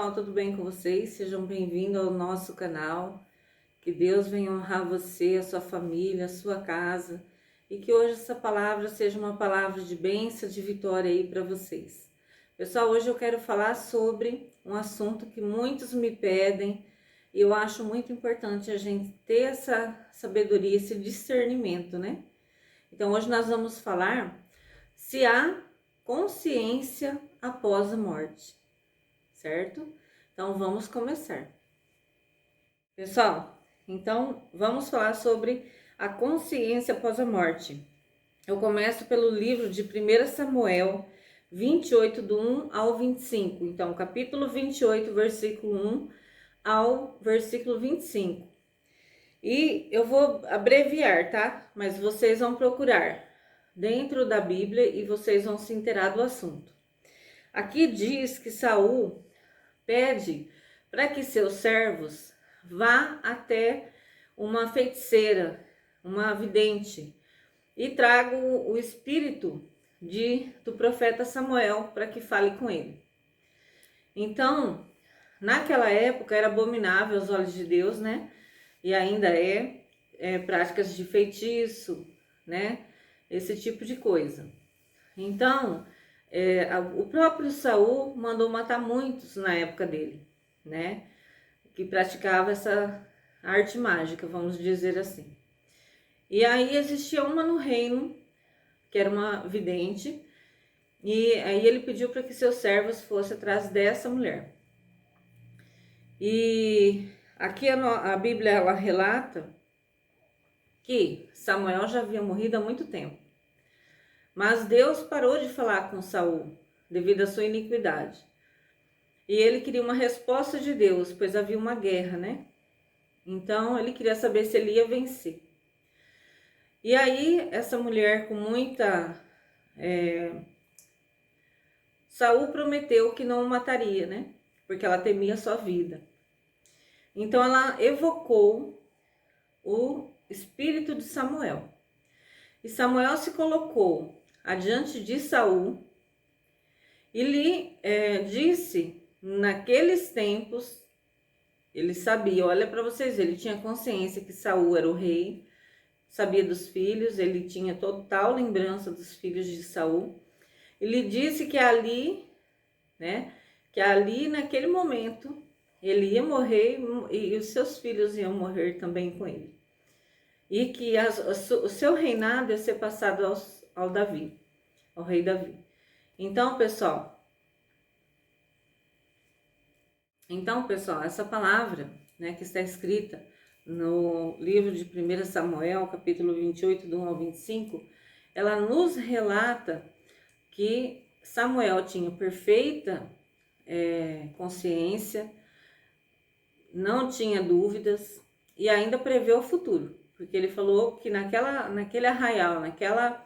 pessoal, tudo bem com vocês? Sejam bem-vindos ao nosso canal. Que Deus venha honrar você, a sua família, a sua casa e que hoje essa palavra seja uma palavra de bênção, de vitória aí para vocês. Pessoal, hoje eu quero falar sobre um assunto que muitos me pedem e eu acho muito importante a gente ter essa sabedoria, esse discernimento, né? Então, hoje nós vamos falar se há consciência após a morte, certo? Então, vamos começar. Pessoal, então vamos falar sobre a consciência após a morte. Eu começo pelo livro de 1 Samuel 28, do 1 ao 25. Então, capítulo 28, versículo 1 ao versículo 25. E eu vou abreviar, tá? Mas vocês vão procurar dentro da Bíblia e vocês vão se inteirar do assunto. Aqui diz que Saul pede para que seus servos vá até uma feiticeira, uma vidente, e traga o espírito do profeta Samuel para que fale com ele. Então, naquela época era abominável aos olhos de Deus, né? E ainda práticas de feitiço, né? Esse tipo de coisa. Então, o próprio Saul mandou matar muitos na época dele, né? Que praticava essa arte mágica, vamos dizer assim. E aí existia uma no reino, que era uma vidente, e aí ele pediu para que seus servos fossem atrás dessa mulher. E aqui a Bíblia ela relata que Samuel já havia morrido há muito tempo. Mas Deus parou de falar com Saul devido à sua iniquidade. E ele queria uma resposta de Deus, pois havia uma guerra, né? Então ele queria saber se ele ia vencer. E aí essa mulher com muita... Saul prometeu que não o mataria, né? Porque ela temia a sua vida. Então ela evocou o espírito de Samuel. E Samuel se colocou adiante de Saul e lhe disse, naqueles tempos, ele sabia, olha para vocês, ele tinha consciência que Saul era o rei, sabia dos filhos, ele tinha total lembrança dos filhos de Saul. Ele disse que ali, né, naquele momento, ele ia morrer e os seus filhos iam morrer também com ele. E que o seu reinado ia ser passado ao Davi, ao rei Davi. Então, pessoal, essa palavra, né, que está escrita no livro de 1 Samuel, capítulo 28, do 1 ao 25, ela nos relata que Samuel tinha perfeita consciência, não tinha dúvidas e ainda prevê o futuro, porque ele falou que naquele arraial, naquela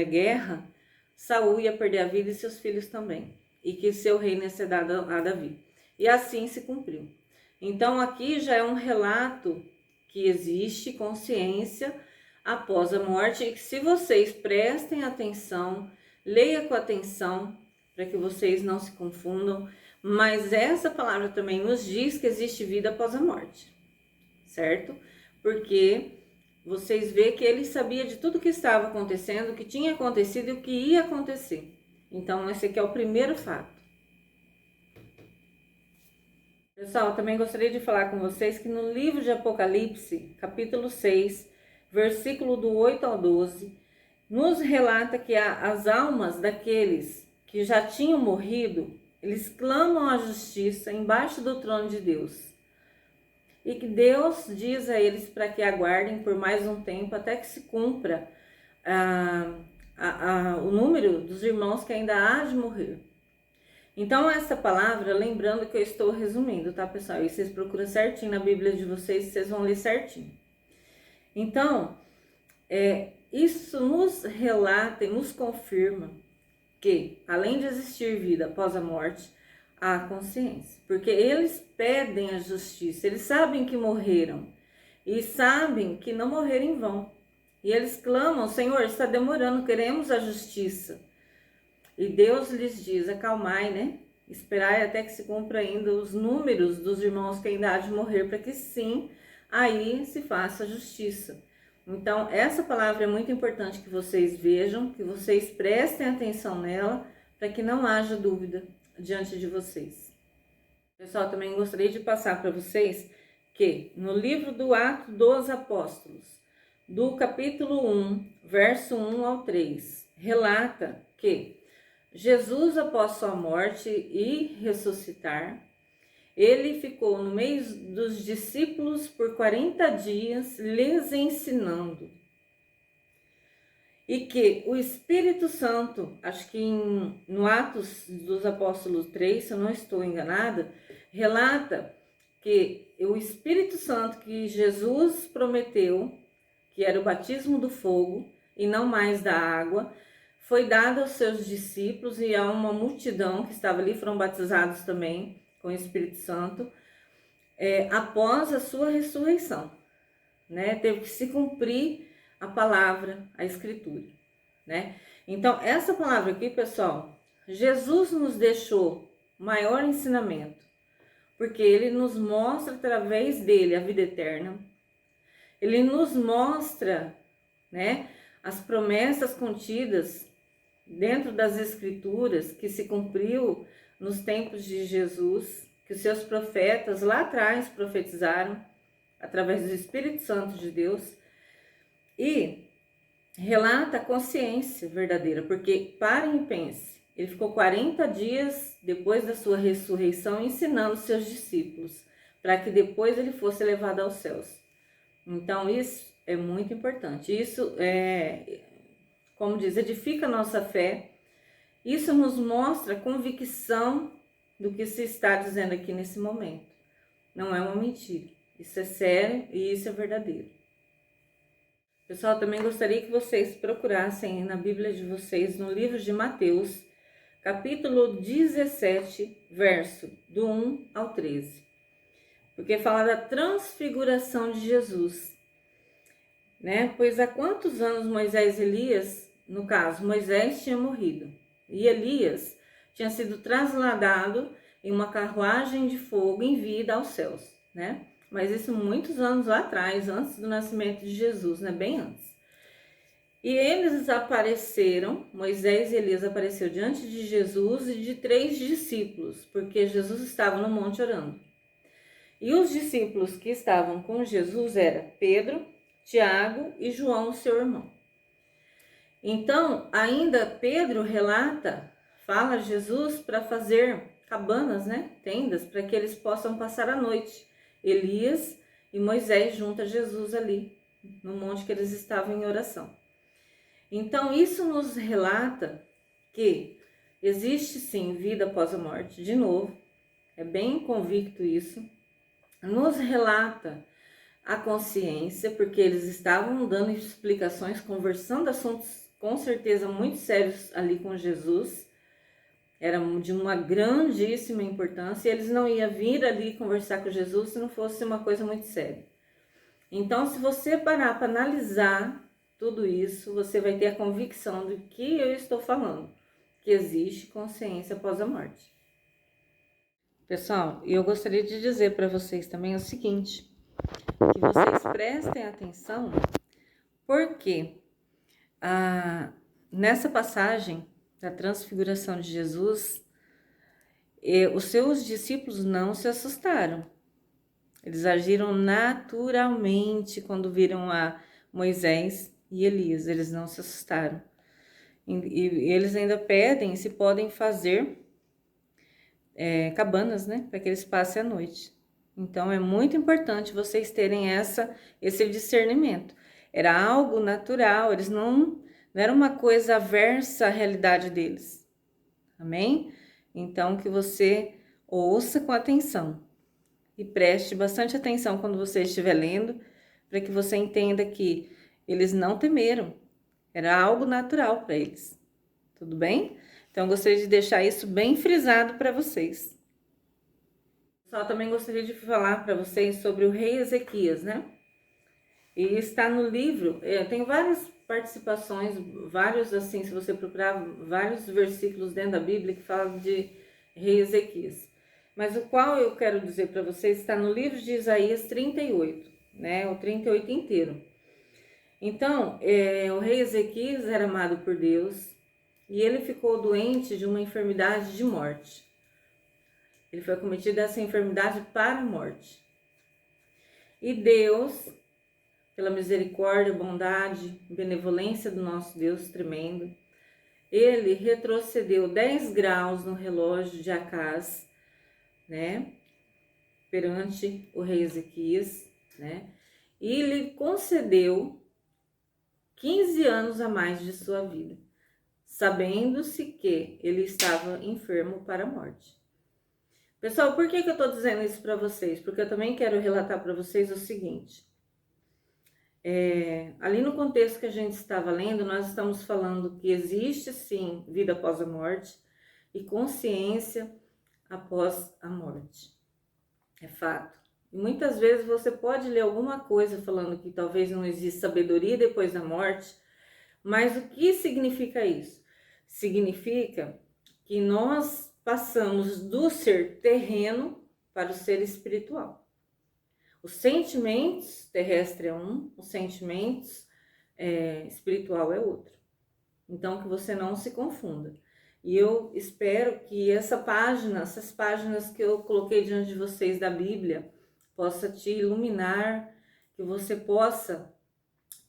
guerra, Saul ia perder a vida e seus filhos também, e que seu reino ia ser dado a Davi. E assim se cumpriu. Então aqui já é um relato que existe consciência após a morte e que se vocês prestem atenção, leia com atenção, para que vocês não se confundam, mas essa palavra também nos diz que existe vida após a morte, certo? Porque vocês veem que ele sabia de tudo que estava acontecendo, o que tinha acontecido e o que ia acontecer. Então esse aqui é o primeiro fato. Pessoal, também gostaria de falar com vocês que no livro de Apocalipse, capítulo 6, versículo do 8 ao 12, nos relata que as almas daqueles que já tinham morrido, eles clamam a justiça embaixo do trono de Deus. E que Deus diz a eles para que aguardem por mais um tempo até que se cumpra o número dos irmãos que ainda há de morrer. Então, essa palavra, lembrando que eu estou resumindo, tá, pessoal? E vocês procuram certinho na Bíblia de vocês, vocês vão ler certinho. Então, isso nos relata e nos confirma que, além de existir vida após a morte, há consciência. Porque eles pedem a justiça, eles sabem que morreram e sabem que não morreram em vão. E eles clamam, Senhor, está demorando, queremos a justiça. E Deus lhes diz, acalmai, né? esperar até que se cumpra ainda os números dos irmãos que ainda há de morrer, para que sim, aí se faça a justiça. Então, essa palavra é muito importante que vocês vejam, que vocês prestem atenção nela, para que não haja dúvida diante de vocês. Pessoal, também gostaria de passar para vocês que no livro do Atos dos Apóstolos, do capítulo 1, verso 1 ao 3, relata que Jesus, após sua morte e ressuscitar, ele ficou no meio dos discípulos por 40 dias, lhes ensinando. E que o Espírito Santo, acho que no Atos dos Apóstolos 3, se eu não estou enganada, relata que o Espírito Santo que Jesus prometeu, que era o batismo do fogo e não mais da água, foi dado aos seus discípulos e a uma multidão que estava ali, foram batizados também com o Espírito Santo, após a sua ressurreição, né? Teve que se cumprir a palavra, a escritura, né? Então, essa palavra aqui, pessoal, Jesus nos deixou maior ensinamento, porque ele nos mostra através dele a vida eterna. Ele nos mostra, né, as promessas contidas dentro das escrituras que se cumpriu nos tempos de Jesus, que os seus profetas lá atrás profetizaram através do Espírito Santo de Deus, e relata a consciência verdadeira, porque parem e pense, ele ficou 40 dias depois da sua ressurreição ensinando seus discípulos, para que depois ele fosse levado aos céus. Então isso é muito importante, isso como diz, edifica a nossa fé, isso nos mostra a convicção do que se está dizendo aqui nesse momento, não é uma mentira, isso é sério e isso é verdadeiro. Pessoal, também gostaria que vocês procurassem na Bíblia de vocês, no livro de Mateus, capítulo 17, verso do 1 ao 13. Porque fala da transfiguração de Jesus, né? Pois há quantos anos Moisés e Elias, no caso, Moisés tinha morrido e Elias tinha sido trasladado em uma carruagem de fogo em vida aos céus, né? Mas isso muitos anos lá atrás, antes do nascimento de Jesus, né? Bem antes. E eles apareceram, Moisés e Elias apareceu diante de Jesus e de 3 discípulos, porque Jesus estava no monte orando. E os discípulos que estavam com Jesus eram Pedro, Tiago e João, seu irmão. Então, ainda Pedro relata, fala a Jesus para fazer cabanas, né? Tendas, para que eles possam passar a noite. Elias e Moisés junto a Jesus ali, no monte que eles estavam em oração. Então, isso nos relata que existe sim vida após a morte, de novo, é bem convicto isso. Nos relata a consciência, porque eles estavam dando explicações, conversando assuntos com certeza muito sérios ali com Jesus, era de uma grandíssima importância, e eles não iam vir ali conversar com Jesus se não fosse uma coisa muito séria. Então, se você parar para analisar tudo isso, você vai ter a convicção do que eu estou falando, que existe consciência após a morte. Pessoal, eu gostaria de dizer para vocês também o seguinte, que vocês prestem atenção, porque nessa passagem da transfiguração de Jesus, os seus discípulos não se assustaram. Eles agiram naturalmente quando viram a Moisés e Elias, eles não se assustaram. E eles ainda pedem se podem fazer cabanas, né, para que eles passem a noite. Então é muito importante vocês terem esse discernimento. Era algo natural, eles não era uma coisa aversa à realidade deles. Amém? Então que você ouça com atenção e preste bastante atenção quando você estiver lendo, para que você entenda que eles não temeram. Era algo natural para eles. Tudo bem? Então eu gostaria de deixar isso bem frisado para vocês. Só também gostaria de falar para vocês sobre o rei Ezequias, né? E está no livro, tem várias participações, vários assim, se você procurar, vários versículos dentro da Bíblia que falam de rei Ezequias. Mas o qual eu quero dizer para vocês está no livro de Isaías 38, né? O 38 inteiro. Então, o rei Ezequias era amado por Deus e ele ficou doente de uma enfermidade de morte. Ele foi acometido dessa enfermidade para a morte. E Deus, pela misericórdia, bondade, benevolência do nosso Deus tremendo, ele retrocedeu 10 graus no relógio de Acaz, né, perante o rei Ezequias, né, e lhe concedeu 15 anos a mais de sua vida, sabendo-se que ele estava enfermo para a morte. Pessoal, por que eu estou dizendo isso para vocês? Porque eu também quero relatar para vocês o seguinte. Ali no contexto que a gente estava lendo, nós estamos falando que existe sim vida após a morte e consciência após a morte. É fato. E muitas vezes você pode ler alguma coisa falando que talvez não existe sabedoria depois da morte, mas o que significa isso? Significa que nós passamos do ser terreno para o ser espiritual. Os sentimentos terrestre é um, os sentimentos espiritual é outro. Então, que você não se confunda. E eu espero que essas páginas que eu coloquei diante de vocês da Bíblia, possa te iluminar, que você possa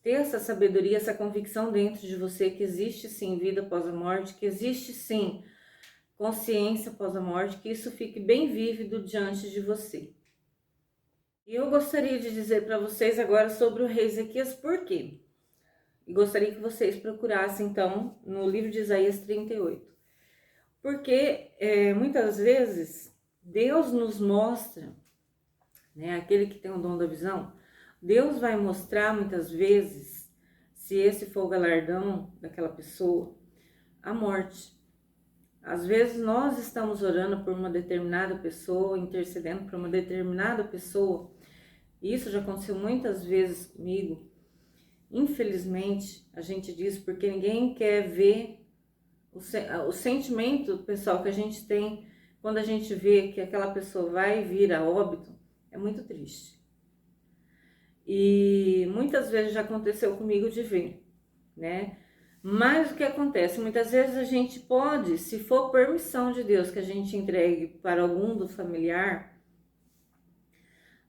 ter essa sabedoria, essa convicção dentro de você que existe sim vida após a morte, que existe sim consciência após a morte, que isso fique bem vívido diante de você. E eu gostaria de dizer para vocês agora sobre o rei Ezequias, por quê? E gostaria que vocês procurassem, então, no livro de Isaías 38. Porque muitas vezes Deus nos mostra, né, aquele que tem o dom da visão, Deus vai mostrar muitas vezes, se esse for o galardão daquela pessoa, a morte. Às vezes nós estamos orando por uma determinada pessoa, intercedendo por uma determinada pessoa. Isso já aconteceu muitas vezes comigo. Infelizmente, a gente diz porque ninguém quer ver o sentimento, pessoal, que a gente tem quando a gente vê que aquela pessoa vai vir a óbito, é muito triste. E muitas vezes já aconteceu comigo de ver, né? Mas o que acontece? Muitas vezes a gente pode, se for permissão de Deus que a gente entregue para algum do familiar,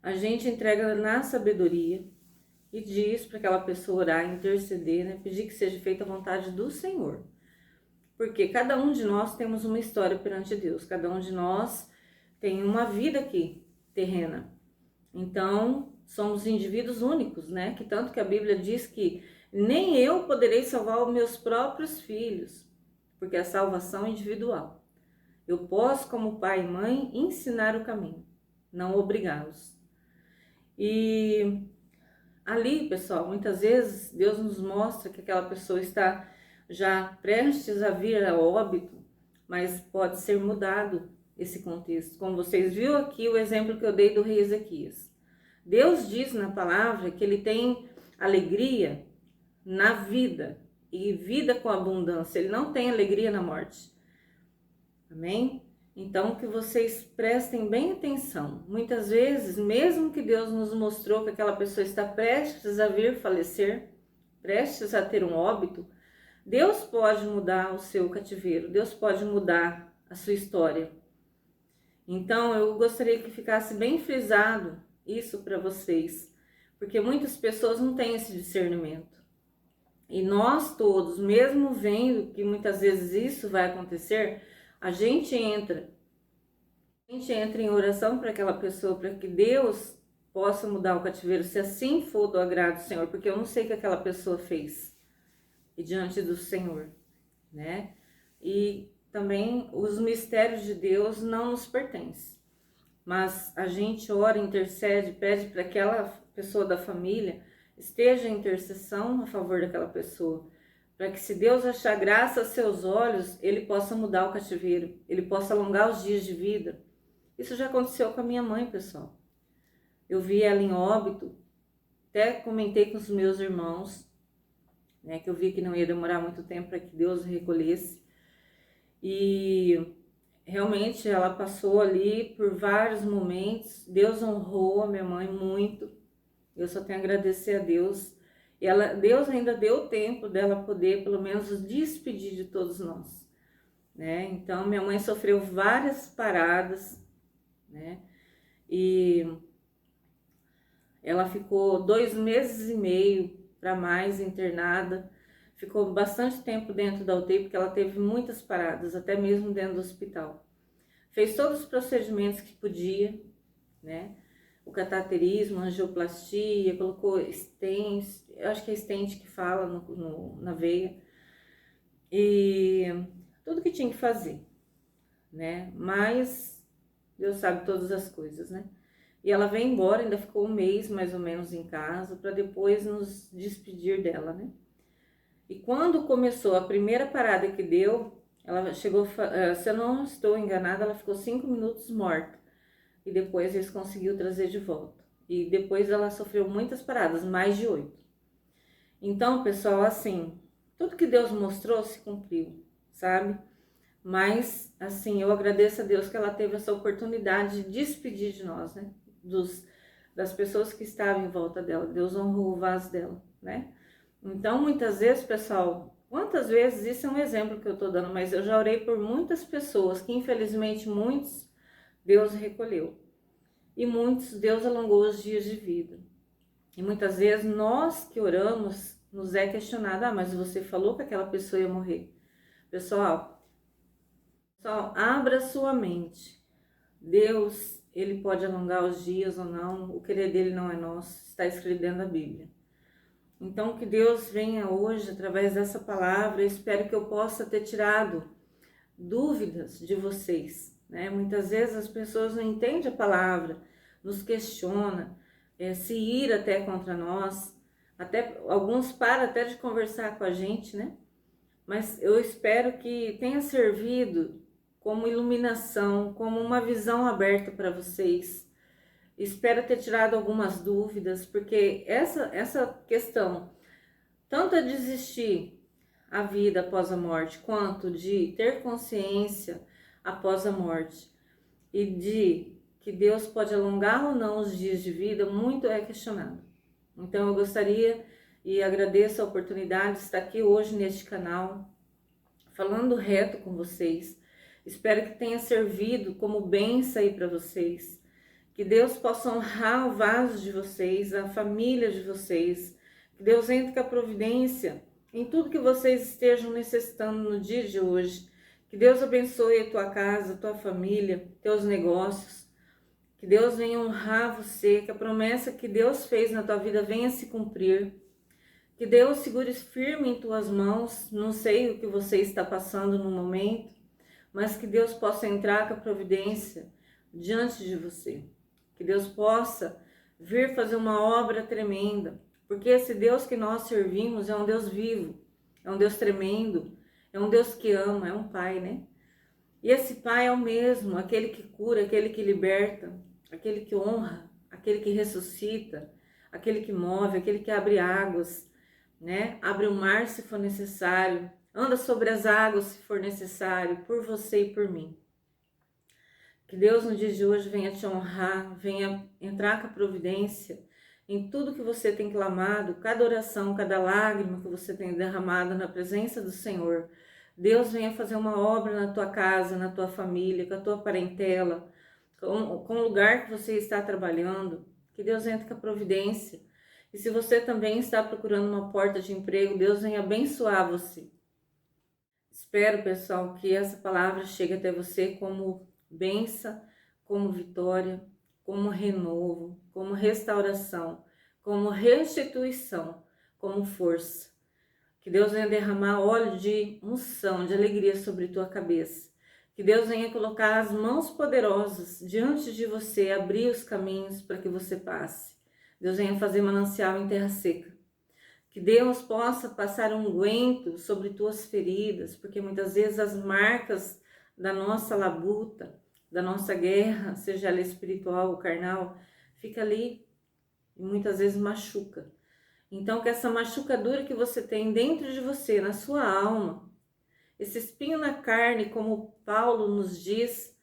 a gente entrega na sabedoria e diz para aquela pessoa orar, interceder, né? Pedir que seja feita a vontade do Senhor. Porque cada um de nós temos uma história perante Deus, cada um de nós tem uma vida aqui, terrena. Então, somos indivíduos únicos, né? Que tanto que a Bíblia diz que nem eu poderei salvar os meus próprios filhos, porque a salvação é individual. Eu posso, como pai e mãe, ensinar o caminho, não obrigá-los. E ali, pessoal, muitas vezes Deus nos mostra que aquela pessoa está já prestes a vir a óbito, mas pode ser mudado esse contexto. Como vocês viram aqui o exemplo que eu dei do rei Ezequias. Deus diz na palavra que ele tem alegria na vida e vida com abundância. Ele não tem alegria na morte. Amém? Então, que vocês prestem bem atenção. Muitas vezes, mesmo que Deus nos mostrou que aquela pessoa está prestes a vir falecer, prestes a ter um óbito, Deus pode mudar o seu cativeiro, Deus pode mudar a sua história. Então, eu gostaria que ficasse bem frisado isso para vocês, porque muitas pessoas não têm esse discernimento. E nós todos, mesmo vendo que muitas vezes isso vai acontecer, a gente entra em oração para aquela pessoa, para que Deus possa mudar o cativeiro, se assim for do agrado do Senhor, porque eu não sei o que aquela pessoa fez e diante do Senhor, né? E também os mistérios de Deus não nos pertencem, mas a gente ora, intercede, pede para que aquela pessoa da família esteja em intercessão a favor daquela pessoa, para que se Deus achar graça aos seus olhos, ele possa mudar o cativeiro, ele possa alongar os dias de vida. Isso já aconteceu com a minha mãe, pessoal. Eu vi ela em óbito, até comentei com os meus irmãos, né, que eu vi que não ia demorar muito tempo para que Deus recolhesse. E realmente ela passou ali por vários momentos. Deus honrou a minha mãe muito. Eu só tenho a agradecer a Deus. E Deus ainda deu tempo dela poder, pelo menos, despedir de todos nós, né? Então, minha mãe sofreu várias paradas, né? E ela ficou 2 meses e meio para mais internada. Ficou bastante tempo dentro da UTI, porque ela teve muitas paradas, até mesmo dentro do hospital. Fez todos os procedimentos que podia, né? O cateterismo, angioplastia, colocou stents, eu acho que é stent que fala na veia, e tudo que tinha que fazer, né? Mas Deus sabe todas as coisas, né? E ela veio embora, ainda ficou 1 mês mais ou menos em casa, para depois nos despedir dela, né? E quando começou a primeira parada que deu, ela chegou, se eu não estou enganada, ela ficou 5 minutos morta. E depois eles conseguiram trazer de volta. E depois ela sofreu muitas paradas, mais de 8. Então, pessoal, assim, tudo que Deus mostrou se cumpriu, sabe? Mas, assim, eu agradeço a Deus que ela teve essa oportunidade de despedir de nós, né? Das pessoas que estavam em volta dela. Deus honrou o vaso dela, né? Então, muitas vezes, pessoal, quantas vezes, isso é um exemplo que eu tô dando, mas eu já orei por muitas pessoas que, infelizmente, muitos Deus recolheu. E muitos Deus alongou os dias de vida. E muitas vezes nós que oramos, nos é questionado, mas você falou que aquela pessoa ia morrer. Pessoal, abra sua mente. Deus, ele pode alongar os dias ou não, o querer dele não é nosso, está escrito dentro da Bíblia. Então, que Deus venha hoje, através dessa palavra, eu espero que eu possa ter tirado dúvidas de vocês, né? Muitas vezes as pessoas não entendem a palavra, nos questiona, se ir até contra nós, até alguns param até de conversar com a gente, né? Mas eu espero que tenha servido como iluminação, como uma visão aberta para vocês. Espero ter tirado algumas dúvidas, porque essa questão, tanto a desistir a vida após a morte, quanto de ter consciência após a morte, e de que Deus pode alongar ou não os dias de vida, muito é questionado. Então eu gostaria e agradeço a oportunidade de estar aqui hoje neste canal, falando reto com vocês. Espero que tenha servido como bênção aí para vocês. Que Deus possa honrar o vaso de vocês, a família de vocês. Que Deus entre com a providência em tudo que vocês estejam necessitando no dia de hoje. Que Deus abençoe a tua casa, a tua família, teus negócios. Que Deus venha honrar você, que a promessa que Deus fez na tua vida venha se cumprir. Que Deus segure firme em tuas mãos. Não sei o que você está passando no momento, mas que Deus possa entrar com a providência diante de você. Que Deus possa vir fazer uma obra tremenda, porque esse Deus que nós servimos é um Deus vivo, é um Deus tremendo, é um Deus que ama, é um Pai, né? E esse Pai é o mesmo, aquele que cura, aquele que liberta, aquele que honra, aquele que ressuscita, aquele que move, aquele que abre águas, né? Abre o mar se for necessário, anda sobre as águas se for necessário, por você e por mim. Que Deus no dia de hoje venha te honrar, venha entrar com a providência em tudo que você tem clamado, cada oração, cada lágrima que você tem derramado na presença do Senhor. Deus venha fazer uma obra na tua casa, na tua família, com a tua parentela, com o lugar que você está trabalhando. Que Deus entre com a providência. E se você também está procurando uma porta de emprego, Deus venha abençoar você. Espero, pessoal, que essa palavra chegue até você como bênção, como vitória, como renovo, como restauração, como restituição, como força. Que Deus venha derramar óleo de unção, de alegria sobre tua cabeça. Que Deus venha colocar as mãos poderosas diante de você, abrir os caminhos para que você passe. Deus venha fazer manancial em terra seca. Que Deus possa passar unguento sobre tuas feridas, porque muitas vezes as marcas da nossa labuta, da nossa guerra, seja ela espiritual ou carnal, fica ali e muitas vezes machuca. Então que essa machucadura que você tem dentro de você, na sua alma, esse espinho na carne, como Paulo nos diz,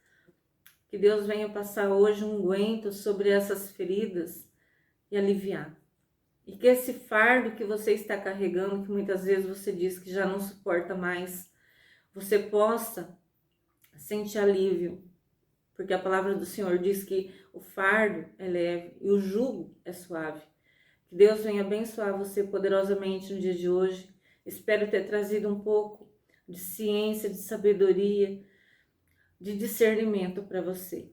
que Deus venha passar hoje um unguento sobre essas feridas e aliviar. E que esse fardo que você está carregando, que muitas vezes você diz que já não suporta mais, você possa sentir alívio. Porque a palavra do Senhor diz que o fardo é leve e o jugo é suave. Que Deus venha abençoar você poderosamente no dia de hoje. Espero ter trazido um pouco de ciência, de sabedoria, de discernimento para você.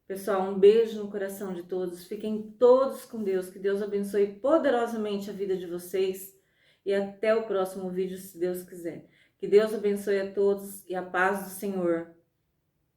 Pessoal, um beijo no coração de todos. Fiquem todos com Deus. Que Deus abençoe poderosamente a vida de vocês. E até o próximo vídeo, se Deus quiser. Que Deus abençoe a todos e a paz do Senhor